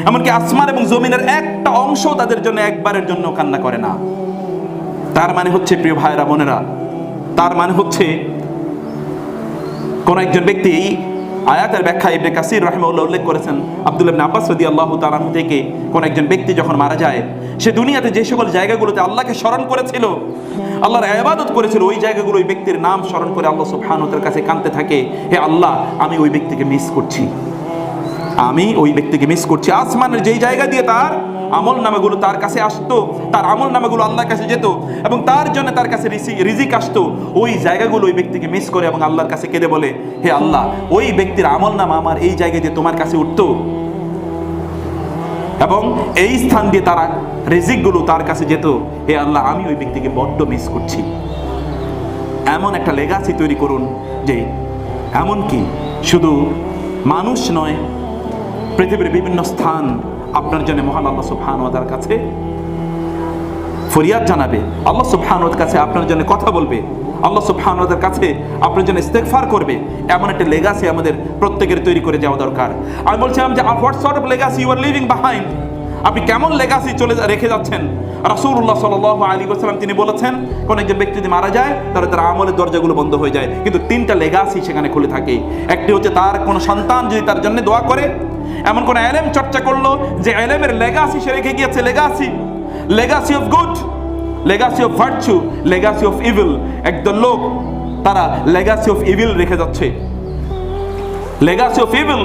এমনকি আসমান এবং জমিনের একটা অংশ তাদের জন্য একবারের জন্য কান্না করে না। তার মানে হচ্ছে, প্রিয় ভাইরা বোনেরা, তার মানে হচ্ছে কোন একজন ব্যক্তি, আয়াতের ব্যাখ্যা ইবনে কাসির রাহিমাহুল্লাহ উল্লেখ করেছেন, আব্দুল্লাহ ইবনে আব্বাস রাদিয়াল্লাহু তাআলা আনহু থেকে, কোন একজন ব্যক্তি যখন মারা যায়, সে দুনিয়াতে যে সকল জায়গাগুলোতে আল্লাহকে স্মরণ করেছিল, আল্লাহর ইবাদত করেছিল, ওই জায়গাগুলো ওই ব্যক্তির নাম স্মরণ করে আল্লাহ সুবহানাহু ওয়া তাআলার কাছে কাঁদতে থাকে, হে আল্লাহ, আমি ওই ব্যক্তিকে মিস করছি, আমি ওই ব্যক্তিকে মিস করছি। আসমানের যেই জায়গা দিয়ে তার আমল নামাগুলো তার কাছে আসতো, তার আমল নামাগুলো আল্লাহর কাছে যেত এবং তার জন্য তার কাছে রিজিক আসতো, ওই জায়গাগুলো ওই ব্যক্তিকে মিস করে এবং আল্লাহর কাছে কেঁদে বলে, হে আল্লাহ, ওই ব্যক্তির আমল নামা আমার এই জায়গায় দিয়ে তোমার কাছে উঠতো এবং এই স্থান দিয়ে তারা রিজিকগুলো তার কাছে যেত, হে আল্লাহ, আমি ওই ব্যক্তিকে বড্ড মিস করছি। এমন একটা লেগাসি তৈরি করুন যে এমনকি শুধু মানুষ নয়, পৃথিবীর বিভিন্ন স্থান আপনার জন্য মহান আল্লাহ সুবহানাহু ওয়া তাআলার কাছে ফরিয়াদ জানাবে, আল্লাহ সুবহানাহু ওয়া তাআলার কাছে আপনার জন্য কথা বলবে, আল্লাহ সুবহানাহু ওয়া তাআলার কাছে আপনার জন্য ইস্তেগফার করবে। এমন একটা লেগাসি আমাদের প্রত্যেকের তৈরি করে যাওয়া দরকার। আমি বলছিলাম যে what sort of legacy you are living behind, আপনি কেমন লেগাসি রেখে যাচ্ছেন। রাসূলুল্লাহ সাল্লাল্লাহু আলাইহি ওয়াসাল্লাম তিনি বলেছেন, কোন একজন ব্যক্তি যদি মারা যায় তাহলে তার আমলের দরজাগুলো বন্ধ হয়ে যায়, কিন্তু তিনটা লেগাসি সেখানে খুলে থাকে। একটি হচ্ছে তার কোন সন্তান যদি তার জন্য দোয়া করে, এমন কোন ইলম চর্চা করলো যে ইলমের লেগাসি সে রেখে গিয়েছে, legacy of good, legacy of virtue, legacy of evil. একদল লোক তারা লেগাসি অফ ইভিল রেখে যাচ্ছে, লেগাসি অফ ইভিল,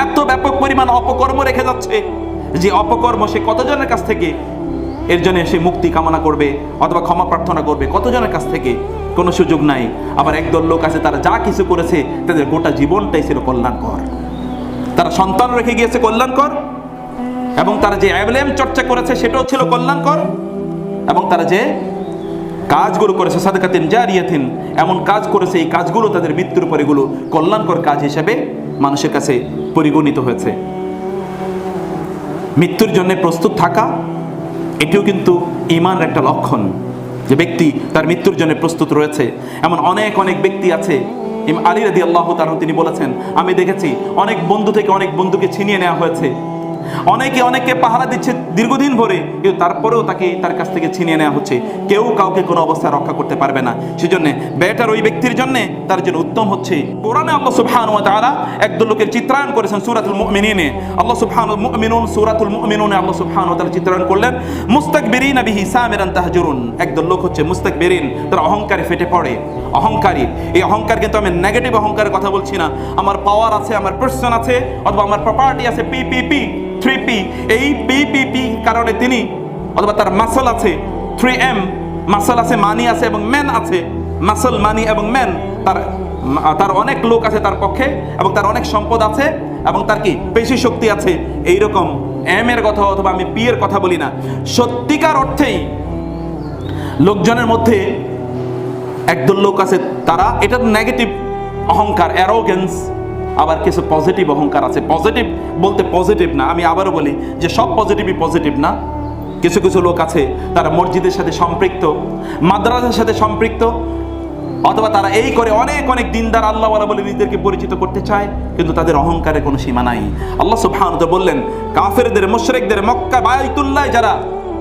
এত ব্যাপক পরিমাণ অপকর্ম রেখে যাচ্ছে যে অপকর্ম সে কতজনের কাছ থেকে এর জন্য সে মুক্তি কামনা করবে অথবা ক্ষমা প্রার্থনা করবে, কতজনের কাছ থেকে, কোনো সুযোগ নাই। আবার একদল লোক আছে তারা যা কিছু করেছে তাদের গোটা জীবনটাই ছিল কল্যাণকর, তারা সন্তান রেখে গিয়েছে কল্যাণকর, এবং তারা যে ইলম চর্চা করেছে সেটাও ছিল কল্যাণকর, এবং তারা যে কাজগুলো করেছে সাদাকাতিন জারিয়াতিন, এমন কাজ করেছে, এই কাজগুলো তাদের মৃত্যুর পরে এগুলো কল্যাণকর কাজ হিসেবে মানুষের কাছে পরিগণিত হয়েছে। মৃত্যুর জন্য প্রস্তুত থাকা এটিও কিন্তু ঈমানের একটা লক্ষণ, যে ব্যক্তি তার মৃত্যুর জন্য প্রস্তুত রয়েছে। এমন অনেক অনেক ব্যক্তি আছে, ইমাম আলী রাদিয়াল্লাহু তাআলা তিনি বলেছেন, আমি দেখেছি অনেক বন্ধু থেকে অনেক বন্ধুকে ছিনিয়ে নেওয়া হয়েছে, অনেকে পাহারা দিচ্ছে দীর্ঘদিন ধরে, কিন্তু তারপরেও তার কাছ থেকে ছিনিয়ে নেওয়া হচ্ছে, কেউ কাউকে কোনো অবস্থায় রক্ষা করতে পারবে না। সেজন্য বেটার ওই ব্যক্তির জন্য, তার জন্য উত্তম হচ্ছে, কোরআনে আল্লাহ সুবহানাহু ওয়া তাআলা একদল লোকের চিত্রায়ন করেছেন সূরাতুল মুমিনিনে, আল্লাহ সুবহানাহু মুমিনুন, সূরাতুল মুমিনুনে আল্লাহ সুবহানাহু ওয়া তাআলা চিত্রায়ন করলেন, মুস্তাকবিরিনা বিহি সামিরান তাহজুরুন। একদল লোক হচ্ছে মুস্তাকবিরিন, তারা অহংকারে ফেটে পড়ে, অহংকারী। এই অহংকার কিন্তু আমি নেগেটিভ অহংকারের কথা বলছি না, আমার পাওয়ার আছে, আমার পার্সন আছে, অথবা আমার প্রপার্টি আছে, পিপিপি 3P, এই পিপিপি কারণে তিনি, অথবা তার মাসল আছে 3M, মাসল আছে, মানি আছে এবং ম্যান আছে, মাসল, মানি এবং ম্যান, তার অনেক লোক আছে তার পক্ষে, এবং তার অনেক সম্পদ আছে, এবং তার কি পেশি শক্তি আছে। এইরকম এম এর কথা অথবা আমি পি এর কথা বলি না, সত্যিকার অর্থেই লোকজনের মধ্যে একদল লোক আছে, তারা এটা নেগেটিভ অহংকার, অ্যারোগেন্স। আবার কিছু পজিটিভ অহংকার আছে। পজিটিভ বলতে পজিটিভ না, আমি আবারও বলি যে সব পজিটিভই পজিটিভ না। কিছু কিছু লোক আছে তারা মসজিদের সাথে সম্পৃক্ত, মাদ্রাসার সাথে সম্পৃক্ত, অথবা তারা এই করে অনেক অনেক দিনদার আল্লাহওয়ালা বলে নিজেদেরকে পরিচিত করতে চায়, কিন্তু তাদের অহংকারের কোনো সীমা নাই। আল্লাহ সুবহানাহু ওয়া তাআলা বললেন, কাফেরদের, মুশরিকদের, মক্কা বাইতুল্লাহ যারা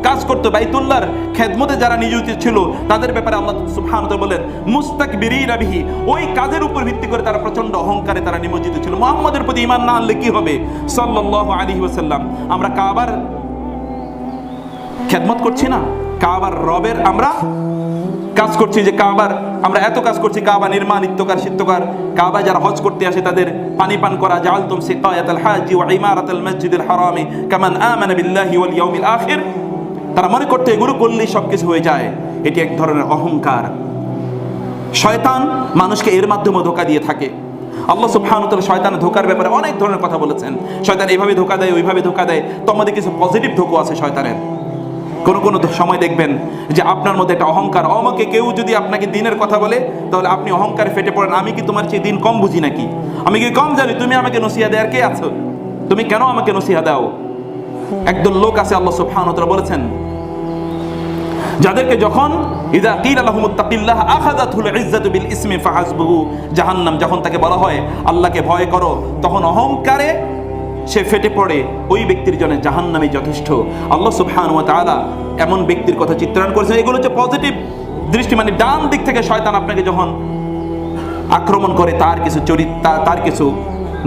কাজ করতো, বাইতুল্লাহর খেদমতে যারা নিয়োজিত ছিল, তাদের ব্যাপারে আল্লাহ সুবহানাহু ওয়া তাআলা বলেন, মুস্তাকবিরিনা বিহি, ওই কাজের উপর ভিত্তি করে তারা প্রচন্ড অহংকারে তারা নিমজ্জিত ছিল। মুহাম্মদের প্রতি ঈমান না আনলে কি হবে? সাল্লাল্লাহু আলাইহি ওয়াসাল্লাম। আমরা কাবার খেদমত করছি না, কাবার রবের আমরা কাজ করছি, যে কাবার আমরা এত কাজ করছি, কাবা নির্মাণ, নিত্যকার, সিদ্ধকার, কাবা যারা হজ করতে আসে তাদের পানি পান করা, জাআলতুম সিকায়াতাল হাজি ওয়া ইমারাতাল মসজিদিল হারামি কামান আমানা বিল্লাহি ওয়াল ইয়াউমিল আখির। তারা মনে করতে এগুলো করলেই সবকিছু হয়ে যায়। এটি এক ধরনের অহংকার। শয়তান মানুষকে এর মাধ্যমে ধোঁকা দিয়ে থাকে। আল্লাহ সুবহানাহু ওয়া তাআলা শয়তানের ধোঁকার ব্যাপারে অনেক ধরনের কথা বলেছেন। শয়তান এইভাবে ধোঁকা দেয়, ওইভাবে ধোঁকা দেয়। তোমাদের কিছু পজিটিভ ধোঁকা আছে শয়তানের। কোনো কোনো সময় দেখবেন যে আপনার মধ্যে একটা অহংকার, আমাকে কেউ যদি আপনাকে দিনের কথা বলে তাহলে আপনি অহংকারে ফেটে পড়েন, আমি কি তোমার চেয়ে দিন কম বুঝি নাকি? আমি কি কম জানি? তুমি আমাকে নসিহত দেওয়ার কে আছো? তুমি কেন আমাকে নসিহত দাও? একদল লোক আছে আল্লাহ সুবহানাহু ওয়া তাআলা বলেছেন, যাদেরকে যখন ইযা কিলা লাহুমুত্তাকিল্লাহ আখাযাতুল ইজ্জাতু বিল ইসমি ফাহাসবুহু জাহান্নাম, যখন তাকে বলা হয় আল্লাহকে ভয় করো, তখন অহংকারে সে ফেটে পড়ে, ওই ব্যক্তির জন্য জাহান্নামই যথেষ্ট। আল্লাহ সুবহানাহু ওয়া তাআলা এমন ব্যক্তির কথা চিত্রায়ন করেছেন। এগুলো হচ্ছে পজিটিভ দৃষ্টি, মানে ডান দিক থেকে শয়তান আপনাকে যখন আক্রমণ করে তার কিছু চরিত্র, তার কিছু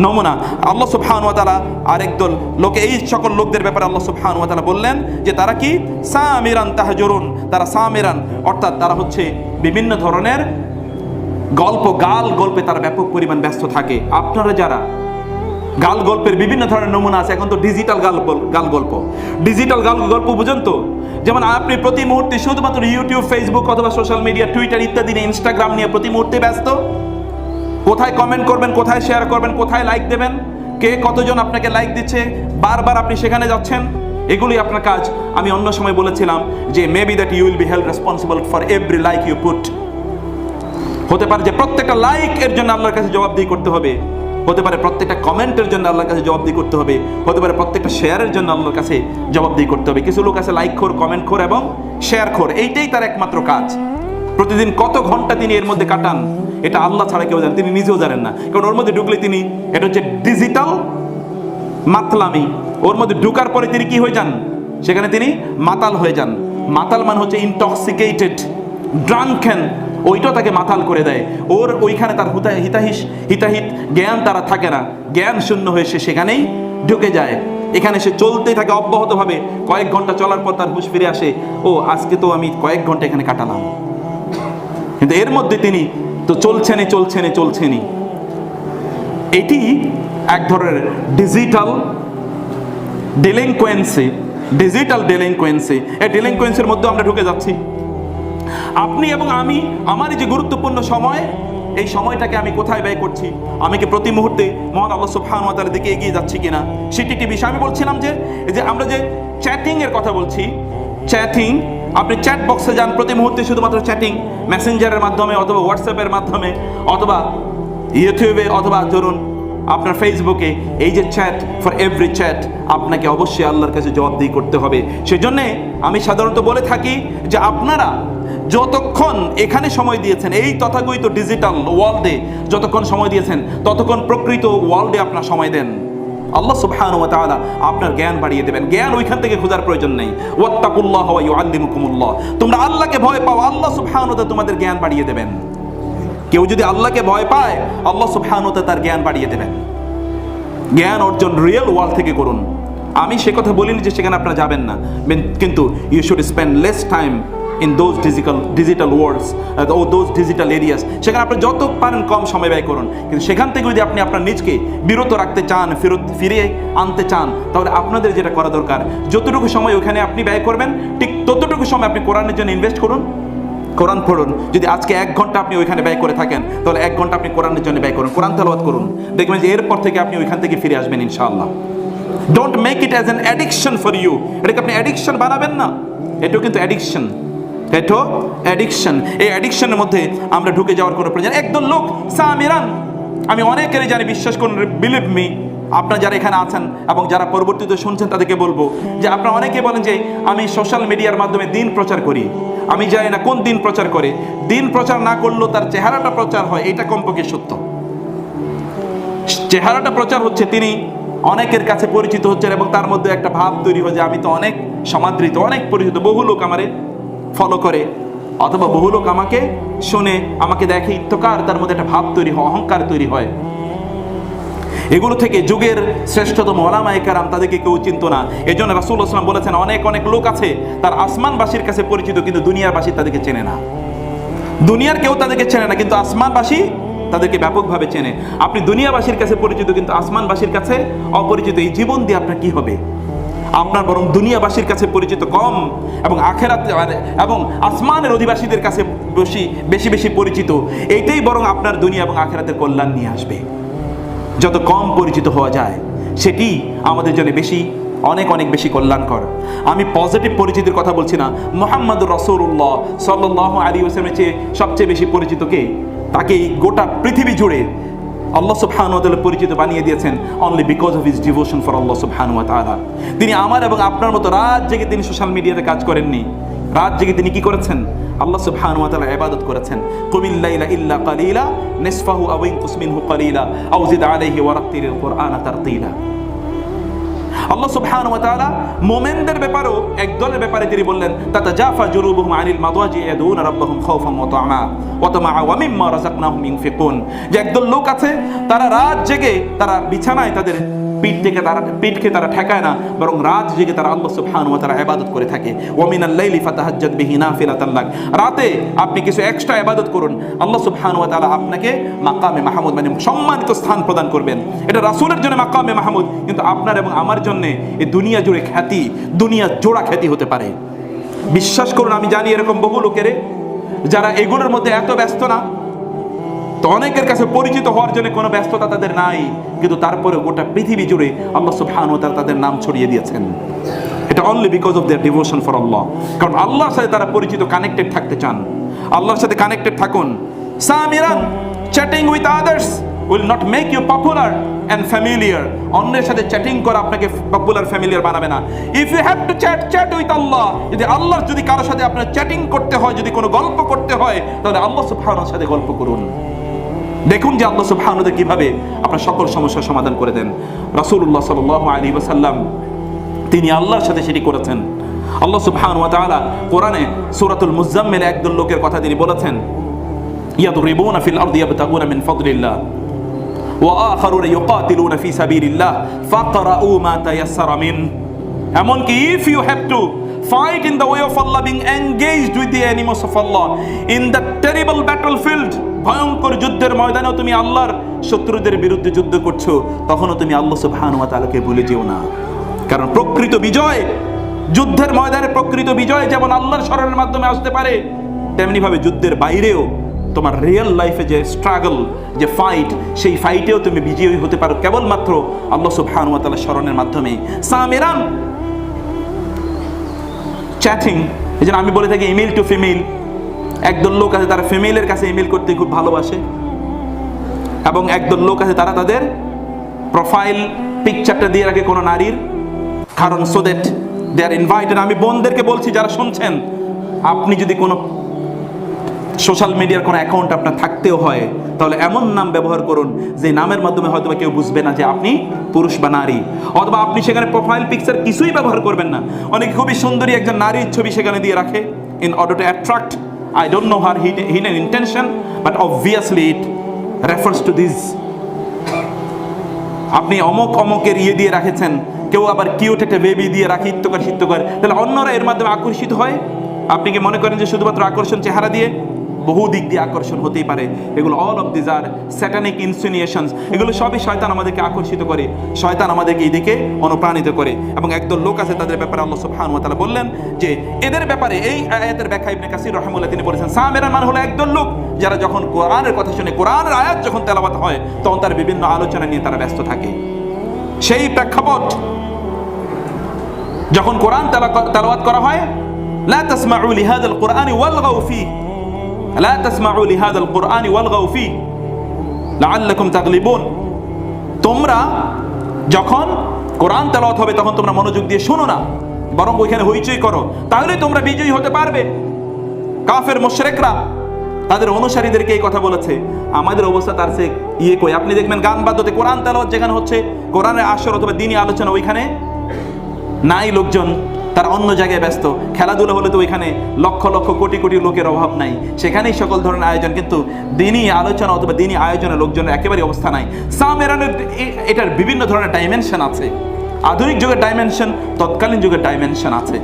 নমুনা। আল্লাহ সুবহানাহু ওয়া তাআলা আরেক দল লোকে, এই সকল লোকদের ব্যাপারে আল্লাহ সুবহানাহু ওয়া তাআলা বললেন যে তারা কি সামিরান তাহজুরুন, তারা সামিরান অর্থাৎ তারা হচ্ছে বিভিন্ন ধরনের গাল গল্পে তারা ব্যাপক পরিমাণ ব্যস্ত থাকে। আপনারা যারা গাল গল্পের বিভিন্ন ধরনের নমুনা আছে, এখন তো ডিজিটাল গাল গল্প, ডিজিটাল গাল গল্প বুঝেন তো? যেমন আপনি প্রতি মুহূর্তে শুধুমাত্র ইউটিউব, ফেসবুক অথবা সোশ্যাল মিডিয়া, টুইটার ইত্যাদি নিয়ে, ইনস্টাগ্রাম নিয়ে প্রতি মুহূর্তে ব্যস্ত। কোথায় কমেন্ট করবেন, কোথায় শেয়ার করবেন, কোথায় লাইক দেবেন, কে কতজন আপনাকে লাইক দিচ্ছে, বারবার আপনি সেখানে যাচ্ছেন, এগুলি আপনার কাজ। আমি অন্য সময় বলেছিলাম যে maybe that you will be held responsible for every like you put. হতে পারে যে প্রত্যেকটা লাইক এর জন্য আল্লাহর কাছে জবাবদিহি করতে হবে, হতে পারে প্রত্যেকটা কমেন্টের জন্য আল্লাহর কাছে জবাবদিহি করতে হবে, হতে পারে প্রত্যেকটা শেয়ারের জন্য আল্লাহর কাছে জবাবদিহি করতে হবে। কিছু লোক আছে লাইক খোর, কমেন্ট খোর এবং শেয়ার খোর, এইটাই তার একমাত্র কাজ। প্রতিদিন কত ঘন্টা তিনি এর মধ্যে কাটান এটা আল্লাহ ছাড়া কেউ জানেন, তিনি নিজেও জানেন না। কারণ ওর মধ্যে ঢুকলে তিনি, এটা হচ্ছে ডিজিটাল মাতলামি, ওর মধ্যে ঢুকার পরে তিনি কি হয়ে যান, সেখানে তিনি মাতাল হয়ে যান। মাতাল মানে হচ্ছে ইনটক্সিকেটেড, ড্রাঙ্কেন, ওইটাও তাকে মাতাল করে দেয়। ওর ওইখানে তার হিতাহিত জ্ঞান তারা থাকে না, জ্ঞান শূন্য হয়ে সে সেখানেই ঢুকে যায়। এখানে সে চলতেই থাকে অব্যাহতভাবে। কয়েক ঘন্টা চলার পর তার হুঁশ ফিরে আসে, ও আজকে তো আমি কয়েক ঘন্টা এখানে কাটালাম, কিন্তু এর মধ্যে তিনি তো চলছেনই। এটি এক ধরনের ডিজিটাল ডেলিনকোয়েন্সি। এই ডেলিনকোয়েন্সির মধ্যে আমরা ঢুকে যাচ্ছি। আপনি এবং আমি, আমার এই যে গুরুত্বপূর্ণ সময়, এই সময়টাকে আমি কোথায় ব্যয় করছি? আমি কি প্রতি মুহূর্তে মহান আল্লাহ সুবহানাহু ওয়া তাআলার দিকে এগিয়ে যাচ্ছি কিনা, সেটি একটি বিষয়। আমি বলছিলাম যে আমরা যে চ্যাটিং এর কথা বলছি, চ্যাটিং, আপনি চ্যাট বক্সে যান, প্রতি মুহূর্তে শুধুমাত্র চ্যাটিং, মেসেঞ্জারের মাধ্যমে অথবা হোয়াটসঅ্যাপের মাধ্যমে অথবা ইউটিউবে অথবা ধরুন আপনার ফেসবুকে, এই যে চ্যাট, ফর এভরি চ্যাট আপনাকে অবশ্যই আল্লাহর কাছে জবাবদিহি করতে হবে। সেজন্যে আমি সাধারণত বলে থাকি যে আপনারা যতক্ষণ এখানে সময় দিয়েছেন, এই তথাকথিত ডিজিটাল ওয়ার্ল্ডে যতক্ষণ সময় দিয়েছেন, ততক্ষণ প্রকৃত ওয়ার্ল্ডে আপনার সময় দেন। আল্লাহ সুবহানাহু ওয়া তাআলা আপনার জ্ঞান বাড়িয়ে দেবেন। জ্ঞান ওইখান থেকে খোঁজার প্রয়োজন নেই। ওয়াত্তাকুল্লাহ ওয়া ইউআল্লিমুকুমুল্লাহ, তোমরা আল্লাহকে ভয় পাও, আল্লাহ সুবহানাহু ওয়া তাআলা তোমাদের জ্ঞান বাড়িয়ে দেবেন। কেউ যদি আল্লাহকে ভয় পায়, আল্লাহ সুবহানাহু ওয়া তাআলা তার জ্ঞান বাড়িয়ে দেবেন। জ্ঞান অর্জন রিয়েল ওয়ার্ল্ড থেকে করুন। আমি সে কথা বলিনি যে সেখানে আপনারা যাবেন না, কিন্তু you should spend less time in those digital worlds ও দোজ ডিজিটাল এরিয়াস। সেখানে আপনি যত পারেন কম সময় ব্যয় করুন, কিন্তু সেখান থেকে যদি আপনি আপনার নিজকে বিরত রাখতে চান, ফিরিয়ে আনতে চান, তাহলে আপনাদের যেটা করা দরকার, যতটুকু সময় ওখানে আপনি ব্যয় করবেন, ঠিক ততটুকু সময় আপনি কোরআনের জন্য ইনভেস্ট করুন, কোরআন পড়ুন। যদি আজকে 1 ঘন্টা আপনি ওইখানে ব্যয় করে থাকেন, তাহলে 1 ঘন্টা আপনি কোরআনের জন্য ব্যয় করুন, কোরআন তেলাওয়াত করুন। দেখবেন যে এরপর থেকে আপনি ওইখান থেকে ফিরে আসবেন ইনশাআল্লাহ। Don't make it as an addiction for you. এটাকে আপনি অ্যাডিকশন বানাবেন না, এটাও কিন্তু অ্যাডিকশন। এই অ্যাডিকশনের মধ্যে আমরা ঢুকে যাওয়ার কোনো প্রয়োজন। একদল লোক সামিরান, আমি অনেকেরই জানি, বিশ্বাস করুন, বিলিভ মি, আপনারা যারা এখানে আছেন এবং যারা পরবর্তীতে শুনছেন তাদেরকে বলবো যে আপনারা অনেকে বলেন যে আমি সোশ্যাল মিডিয়ার মাধ্যমে দিন প্রচার করি। আমি জানি না কোন দিন প্রচার করে, দিন প্রচার না করলেও তার চেহারাটা প্রচার হয়, এটা কমপক্ষে সত্য। চেহারাটা প্রচার হচ্ছে, তিনি অনেকের কাছে পরিচিত হচ্ছেন এবং তার মধ্যে একটা ভাব তৈরি হয় যে আমি তো অনেক সমাদৃত, অনেক পরিচিত, বহু লোক আমারে ফলো করে অথবা বহু লোক আমাকে শুনে, আমাকে দেখে, ইত্তকার, তার মধ্যে একটা ভাব তৈরি হয়, অহংকার তৈরি হয়। এগুলো থেকে যুগের শ্রেষ্ঠতম ওলামায়ে কেরাম তাদেরকে কেউ চিনত না। এই জন্য রাসূলুল্লাহ সাল্লাল্লাহু আলাইহি ওয়াসাল্লাম বলেছেন, অনেক লোক আছে তার আসমানবাসীর কাছে পরিচিত, কিন্তু দুনিয়াবাসী তাদেরকে চেনে না। দুনিয়ার কেউ তাদেরকে চেনে না, কিন্তু আসমানবাসী তাদেরকে ব্যাপকভাবে চেনে। আপনি দুনিয়াবাসীর কাছে পরিচিত কিন্তু আসমানবাসীর কাছে অপরিচিত, এই জীবন দিয়ে আপনার কি হবে? আপনার বরং দুনিয়াবাসীর কাছে পরিচিত কম এবং আখেরাত এবং আসমানের অধিবাসীদের কাছে বেশি পরিচিত, এইটাই বরং আপনার দুনিয়া এবং আখেরাতের কল্যাণ নিয়ে আসবে। যত কম পরিচিত হওয়া যায় সেটি আমাদের জন্য অনেক বেশি কল্যাণকর। আমি পজিটিভ পরিচিতির কথা বলছি না। মুহাম্মদুর রাসূলুল্লাহ সাল্লাল্লাহু আলাইহি ওয়াসাল্লামের চেয়ে সবচেয়ে বেশি পরিচিত কে? তাকেই গোটা পৃথিবী জুড়ে আল্লাহ সুবহানাহু ওয়া তাআলা পরিচিত বানিয়ে দিয়েছেন only because of his devotion for Allah সুবহানাহু ওয়া তাআলা। তিনি আমার এবং আপনার মতো রাত জেগে তিনি সোশ্যাল মিডিয়াতে কাজ করেননি। রাত জেগে তিনি কি করেছেন? আল্লাহ সুবহানাহু ওয়া তাআলা ইবাদত করেছেন। কুমিল লাইলা ইল্লা কালিলা নিসফাহু আও ইনকুস মিনহু কালিলা আও জিদ আলাইহি ওয়া রাত্তিলিল কুরআনা তারতিলা। আল্লাহ সুবহানাহু ওয়া তাআলা মুমিনদের ব্যাপারেও এক দলের ব্যাপারে তিনি বললেন, তাতাজাফা জুনুবুহুম আনিল মাদাজি ইয়াদউনা রাব্বাহুম খাওফান ওয়া তামা ওয়া তামা ওয়া মিম্মা রাযাকনাহুম ইউনফিকুন। যে একদল লোক আছে তারা রাত জেগে তারা বিছানায় তাদের পিঠকে তারা ঠেকায় না, বরং রাত জেগে তারা আল্লাহ সুবহানাহু ওয়া তাআলা ইবাদত করে থাকে। ওয়া মিনাল লাইলি ফাতাহাজ্জাদ বিহি নাফিলাতান লাক, রাতে আপনি কিছু এক্সট্রা ইবাদত করুন, আল্লাহ সুবহানাহু ওয়া তাআলা আপনাকে মাকামে মাহমুদ মানে সম্মানিত স্থান প্রদান করবেন। এটা রাসূলের জন্য মাকামে মাহমুদ, কিন্তু আপনার এবং আমার জন্য এই দুনিয়া জুড়ে খ্যাতি, দুনিয়া জোড়া খ্যাতি হতে পারে। বিশ্বাস করুন, আমি জানি এরকম বহু লোকের যারা এগুলোর মধ্যে এত ব্যস্ত না, তো অনেকের কাছে পরিচিত হওয়ার জন্য কোনো ব্যস্ততা তাদের নাই, কিন্তু তারপরে গোটা পৃথিবী জুড়ে আল্লাহ সুবহানাহু ওয়া তাআলা তাদের নাম ছড়িয়ে দিয়েছেন। এটা only because of their devotion for Allah. কারণ আল্লাহর সাথে তারা পরিচিত, কানেক্টেড থাকতে চান। আল্লাহর সাথে কানেক্টেড থাকুন। সামিরান chatting with others will not make you popular and familiar. অন্যের সাথে চ্যাটিং করা আপনাকে পপুলার ফ্যামিলিয়ার বানাবে না। If you have to chat with Allah, যদি আল্লাহর যদি কারোর সাথে আপনার চ্যাটিং করতে হয়, যদি কোনো গল্প করতে হয়, তাহলে আল্লাহ সুবহানাহু সাথে গল্প করুন। দেখুন যে আল্লাহ সুবহানাহু কিভাবে আপনার সকল সমস্যার সমাধান করে দেন। রাসূলুল্লাহ সাল্লাল্লাহু আলাইহি ওয়াসাল্লাম তিনি আল্লাহর সাথে সেটি করেছেন। আল্লাহ সুবহানাহু ওয়া তাআলা কোরআনে সূরাতুল মুজাম্মিল একদল লোকের কথা তিনি বলেছেন, ইয়াদরিবুনা ফিল আরদি ইয়াবতাগুনা মিন ফাদলিল্লাহ ওয়া আখারুনা ইউকাতিলুনা ফি সাবিলিল্লাহ ফাকরাউ মা তায়াসসারা মিন। এমনকি if you have to fight in the way of Allah, being engaged with the enemies of Allah in the terrible battlefield, ভয়ঙ্কর যুদ্ধের ময়দানেও তুমি আল্লাহর শত্রুদের বিরুদ্ধে যুদ্ধ করছো, তখনও তুমি আল্লাহ সুবহানাহু ওয়া তাআলাকে ভুলে যেও না। কারণ প্রকৃত বিজয়, যুদ্ধের ময়দানে প্রকৃত বিজয় যেমন আল্লাহর স্মরণের মাধ্যমে আসতে পারে, তেমনি ভাবে যুদ্ধের বাইরেও তোমার রিয়েল লাইফে যে স্ট্রাগল, যে ফাইট, সেই ফাইটেও তুমি বিজয়ী হতে পারো কেবলমাত্র আল্লাহ সুবহানাহু ওয়া তাআলার স্মরণের মাধ্যমে। সামিরান চ্যাটিং, এই জন্য আমি বলে থাকি ইমেল টু ফিমেল। একদল লোক আছে তারা ফিমেলের কাছে ইমেল করতে খুব ভালোবাসে, এবং একদল লোক আছে তারা তাদের প্রোফাইল পিকচারটা দিয়ে রাখে কোনো নারীর, কারণ so that they are invited. আমি বোনদেরকে বলছি যারা শুনছেন, আপনি যদি কোনো সোশ্যাল মিডিয়ার কোনো অ্যাকাউন্ট আপনার থাকতেও হয়, তাহলে এমন নাম ব্যবহার করুন যে নামের মাধ্যমে হয়তো কেউ বুঝবে না যে আপনি পুরুষ বা নারী, অথবা আপনি সেখানে প্রোফাইল পিকচার কিছুই ব্যবহার করবেন না। অনেকে খুবই সুন্দরী একজন নারীর ছবি সেখানে দিয়ে রাখে in order to attract, I don't know her hidden intention, but obviously it refers to this. আপনি অমকের দিয়ে রাখেছেন, কেউ আবার কিউট একটা বেবি দিয়ে রাখে, ইত্যকর, তাহলে অন্যরা এর মাধ্যমে আকর্ষিত হয়। আপনি কি মনে করেন যে শুধুমাত্র আকর্ষণ চেহারা দিয়ে? বহু দিক দিয়ে আকর্ষণ হতেই পারে। এগুলো all of this are satanic insinuations. এগুলো সবই শয়তান আমাদেরকে আকর্ষিত করে, শয়তান আমাদেরকে এই দিকে অনুপ্রাণিত করে। এবং একদল লোক আছে তাদের ব্যাপারে আল্লাহ সুবহানাহু ওয়া তাআলা বললেন যে এদের ব্যাপারে এই আয়াতের ব্যাখ্যা ইবনে কাসির রাহিমাহুল্লাহ তিনি বলেছেন, সামিরান মানে হলো একদল লোক যারা যখন কোরআনের কথা শুনে, কোরআনের আয়াত যখন তেলাওয়াত হয়, তখন তার বিভিন্ন আলোচনা নিয়ে তারা ব্যস্ত থাকে। সেই প্রেক্ষাপট যখন কোরআন তেলাওয়াত করা হয়, লা তাসমাউ লিহাযাল কুরআনি ওয়ালগাউ ফীহি, লা তাসমাউ লিহাযাল কুরআনি ওয়ালগাউ ফীহি লাআল্লাকুম তাগলিবুন। তোমরা যখন কোরআন তেলাওয়াত হবে তখন তোমরা মনোযোগ দিয়ে শোনো না, বরং ওইখানে হইচই করো, তাহলে তোমরা বিজয়ী হতে পারবে। কাফের মুশরিকরা তাদের অনুসারীদেরকে এই কথা বলেছে। আমাদের অবস্থা তার চেয়ে কই। আপনি দেখবেন গান বাদ্যতে কোরআন তেলাওয়াত যেখানে হচ্ছে, কোরআনের আসর অথবা দ্বীনি আলোচনা ওইখানে নাই লোকজন, তারা অন্য জায়গায় ব্যস্ত। খেলাধুলা হলে তো ওইখানে লক্ষ লক্ষ কোটি কোটি লোকের অভাব নাই, সেখানেই সকল ধরনের আয়োজন, কিন্তু দ্বীনি আলোচনা অথবা দ্বীনি আয়োজনে লোকজনের একেবারে অবস্থা নাই। সামিরানের এটার বিভিন্ন ধরনের ডাইমেনশন আছে, আধুনিক যুগের ডাইমেনশন, তৎকালীন যুগের ডাইমেনশন আছে।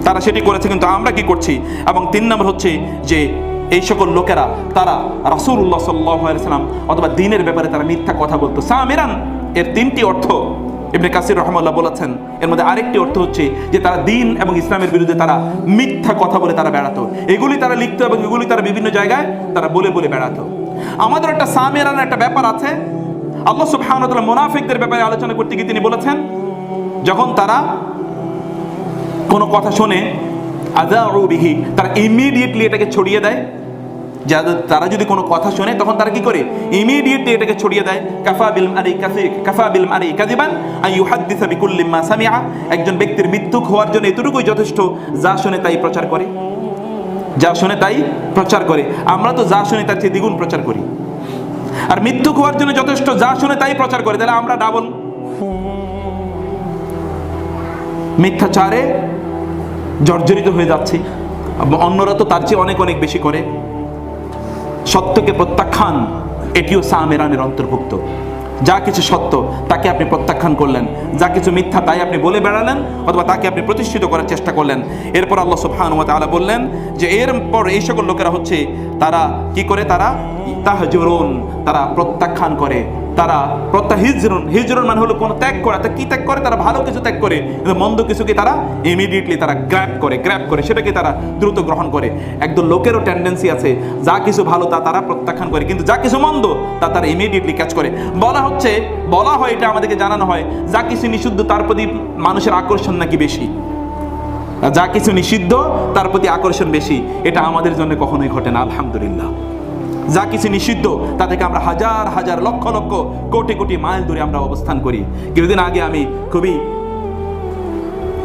তারা সেটি করেছে, কিন্তু আমরা কি করছি? এবং 3 নম্বর হচ্ছে যে এই সকল লোকেরা তারা রাসূলুল্লাহ সাল্লাল্লাহু আলাইহি ওয়াসাল্লাম অথবা দ্বীনের ব্যাপারে তারা মিথ্যা কথা বলতো। সামিরান এর 3টি অর্থ ইবনে কাসির রাহিমাহুল্লাহ বলেছেন। এর মধ্যে আরেকটি অর্থ হচ্ছে যে তারা দ্বীন এবং ইসলামের বিরুদ্ধে তারা মিথ্যা কথা বলে তারা বেড়াতো, এগুলি তারা লিখতো এবং এগুলি তারা বিভিন্ন জায়গায় তারা বলে বলে বেড়াতো। আমাদের একটা সামিরানের একটা ব্যাপার আছে। আল্লাহ সুবহানাহু ওয়া তাআলা মুনাফিকদের ব্যাপারে আলোচনা করতে গিয়ে তিনি বলেছেন, যখন তারা কোনো কথা শুনে আযাউ বিহি, তারা ইমিডিয়েটলি এটাকে ছড়িয়ে দেয়। তারা যদি কোনো কথা শোনে তখন তারা কি করে? ইমিডিয়েটলি এটাকে ছড়িয়ে দেয়। কাফা বিল মারি কাযিবান আন ইউহাদ্দিসা বিকুল্লি মা সামিআ। একজন ব্যক্তির মিথ্যুক হওয়ার জন্য এতটুকুই যথেষ্ট, যা শুনে তাই প্রচার করে, যা শুনে তাই প্রচার করে। আমরা তো যা শুনি তার চেয়ে দ্বিগুণ প্রচার করি। আর মিথ্যুক হওয়ার জন্য যথেষ্ট, যা শুনে তাই প্রচার করে, তাহলে আমরা ডাবল। মিথ্যাচারে জর্জরিত হয়ে যাচ্ছি, অন্যরা তো তার চেয়ে অনেক অনেক বেশি করে। সত্যকে প্রত্যাখ্যান, এটিও সামেরানের অন্তর্ভুক্ত। যা কিছু সত্য তাকে আপনি প্রত্যাখ্যান করলেন, যা কিছু মিথ্যা তাই আপনি বলে বেড়ালেন অথবা তাকে আপনি প্রতিষ্ঠিত করার চেষ্টা করলেন। এরপর আল্লাহ সুবহানাহু ওয়া তাআলা বললেন যে এরপর এই সকল লোকেরা হচ্ছে তারা কি করে, তারা তাহজুরুন, তারা প্রত্যাখ্যান করে, তারা হিজরুন মানে হলো কোনো ত্যাগ করা। তা কি ত্যাগ করে? তারা ভালো কিছু ত্যাগ করে, কিন্তু মন্দ কিছুকে তারা ইমিডিয়েটলি তারা গ্র্যাব করে সেটাকে তারা দ্রুত গ্রহণ করে। একদল লোকেরও টেন্ডেন্সি আছে, যা কিছু ভালো তা তারা প্রত্যাখ্যান করে, কিন্তু যা কিছু মন্দ তা তারা ইমিডিয়েটলি ক্যাচ করে। বলা হয় এটা আমাদেরকে জানানো হয়, যা কিছু নিষিদ্ধ তার প্রতি মানুষের আকর্ষণ নাকি বেশি, যা কিছু নিষিদ্ধ তার প্রতি আকর্ষণ বেশি। এটা আমাদের জন্য কখনোই ঘটে না, আলহামদুলিল্লাহ। যা কিছু নিষিদ্ধ তা থেকে আমরা হাজার হাজার লক্ষ লক্ষ কোটি কোটি মাইল দূরে আমরা অবস্থান করি। কিছুদিন আগে আমি খুবই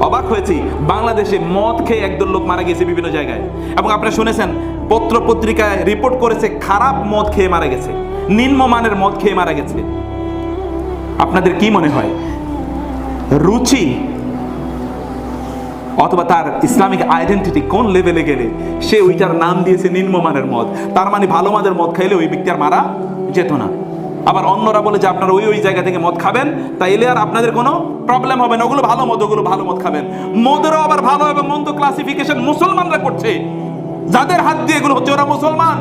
অবাক হয়েছি, বাংলাদেশে মদ খেয়ে একদল লোক মারা গেছে বিভিন্ন জায়গায়, এবং আপনারা শুনেছেন পত্র পত্রিকায় রিপোর্ট করেছে খারাপ মদ খেয়ে মারা গেছে, নিম্নমানের মদ খেয়ে মারা গেছে। আপনাদের কি মনে হয়, রুচি অথবা তার ইসলামিক আইডেন্টিটি কোন লেভেলে গেলে সে ওইটার নাম দিয়েছে নিম্নমানের মদ? তার মানে ভালো মানের মদ খাইলে ওই ব্যক্তি আর মারা যেত না। আবার অন্যরা বলে যে আপনারা ওই জায়গা থেকে মদ খাবেন, তাইলে আর আপনাদের কোনো প্রবলেম হবে না, ওগুলো ভালো মদ খাবেন। মদেরও আবার ভালো এবং মন্দ ক্লাসিফিকেশন মুসলমানরা করছে, যাদের হাত দিয়ে এগুলো হচ্ছে ওরা মুসলমান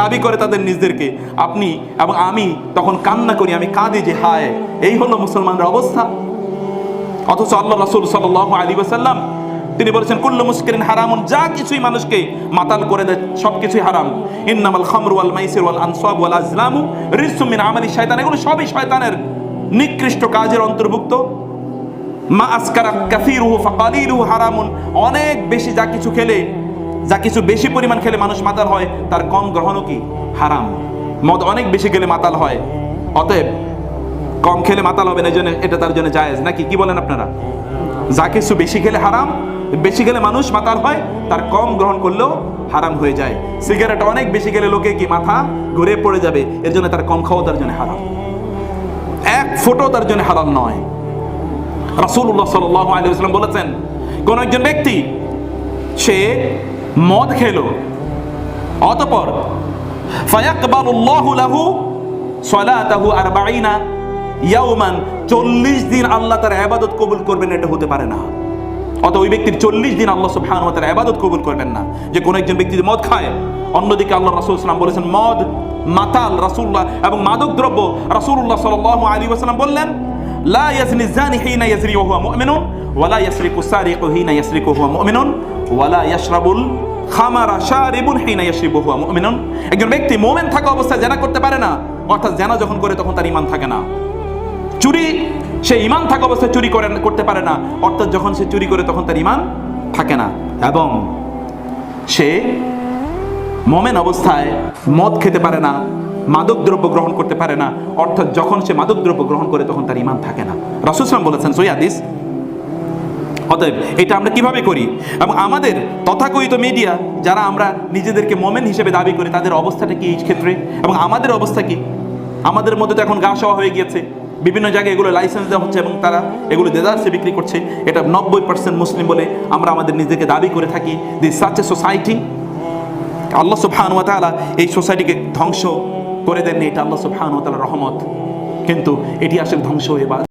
দাবি করে তাদের নিজেদেরকে। আপনি এবং আমি তখন কান্না করি, আমি কাঁদি যে হায়, এই হলো মুসলমানদের অবস্থা। অথচ আল্লাহ রাসূল সাল্লাল্লাহু আলাইহি ওয়াসাল্লাম তিনি বলেছেন কুল্লু মুসকিরিন হারামুন, যা কিছুই মানুষকে মাতাল করে দেয় সবকিছুই হারাম। ইন্নামাল খামরু ওয়াল মাইসির ওয়াল আনসাব ওয়াল আজলামু রিজসুম মিন আমালি শায়তান, এগুলো সবই শয়তানের নিকৃষ্ট কাজের অন্তর্ভুক্ত। মা আসকারা কাসীরুহু ফাকালিলুহু হারামুন, অনেক বেশি যা কিছু বেশি পরিমাণ খেলে মানুষ মাতাল হয়, তার কম গ্রহণও কি হারাম। মদ অনেক বেশি খেলে মাতাল হয়, অতএব কম খেলে মাতাল হবে না, এই জন্য এটা তার জন্য জায়েজ নাকি? কি বলেন আপনারা? যা কিছু বেশি খেলে হারাম, বেশি খেলে মানুষ মাতাল হয়, তার কম গ্রহণ করলেও হারাম হয়ে যায়। সিগারেট অনেক বেশি খেলে লোকে কি মাথা ঘুরে পড়ে যাবে, এর জন্য তার কম খাওয়া তার জন্য হারাম, এক ফোঁটাও তার জন্য হারাম নয়। রাসূলুল্লাহ সাল্লাল্লাহু আলাইহি ওয়াসাল্লাম বলেছেন, কোন একজন ব্যক্তি সে মদ খেলো, অতঃপর ফায়াকবালুল্লাহু লাহু সালাতাহু 40 ইয়াওমান, 40 দিন আল্লাহ তার ইবাদত কবুল করবেন, এটা হতে পারে না। অত ওই ব্যক্তির 40 দিন আল্লাহ সুবহানাহু ওয়া তাআলা ইবাদত কবুল করবেন না, যে কোন একজন ব্যক্তি মদ খায়। অন্যদিকে আল্লাহ রাসূল সাল্লাল্লাহু আলাইহি ওয়াসাল্লাম বলেছেন মদ, মাতাল রাসূলুল্লাহ এবং মাদক দ্রব্য, রাসূলুল্লাহ সাল্লাল্লাহু আলাইহি ওয়াসাল্লাম বললেন লা ইয়াজনি যানি হিনা ইয়াজরি ওয়া হুয়া মুমিনুন ওয়া লা ইয়াসরিকু সারিকু হিনা ইয়াসরিকু ওয়া হুয়া মুমিনুন ওয়া লা ইয়াশরাবুল খামারা শারিবুন হিনা ইয়াশরিবু ওয়া হুয়া মুমিনুন। একজন ব্যক্তি মুমিন থাকা অবস্থায় জিনা করতে পারে না, অর্থাৎ জিনা যখন করে তখন তার ঈমান থাকে না। চুরি, সে ঈমান থাকা অবস্থায় চুরি করতে পারে না, অর্থাৎ যখন সে চুরি করে তখন তার ঈমান থাকে না। এবং সে মুমিন অবস্থায় মদ খেতে পারে না, মাদক দ্রব্য গ্রহণ করতে পারে না, অর্থাৎ যখন সে মাদক দ্রব্য গ্রহণ করে তখন তার ঈমান থাকে না। রাসূল সাল্লাল্লাহু আলাইহি ওয়াসাল্লাম বলেছেন সহিহ হাদিস। অতএব এটা আমরা কিভাবে করি, এবং আমাদের তথাকথিত মিডিয়া যারা আমরা নিজেদেরকে মুমিন হিসেবে দাবি করি, তাদের অবস্থাটা কি এই ক্ষেত্রে, এবং আমাদের অবস্থা কি? আমাদের মধ্যে তো এখন গা সওয়া হয়ে গিয়েছে, বিভিন্ন জায়গায় এগুলো লাইসেন্স দেওয়া হচ্ছে এবং তারা এগুলো দেদারসে বিক্রি করছে। এটা 90% মুসলিম বলে আমরা আমাদের নিজেকে দাবি করে থাকি। দিস সাচ এ সোসাইটি, আল্লাহ সুবহানাহু ওয়া তাআলা এই সোসাইটিকে ধ্বংস করে দেননি, এটা আল্লাহ সুবহানাহু ওয়া তাআলার রহমত, কিন্তু এটি আসলে ধ্বংস হয়ে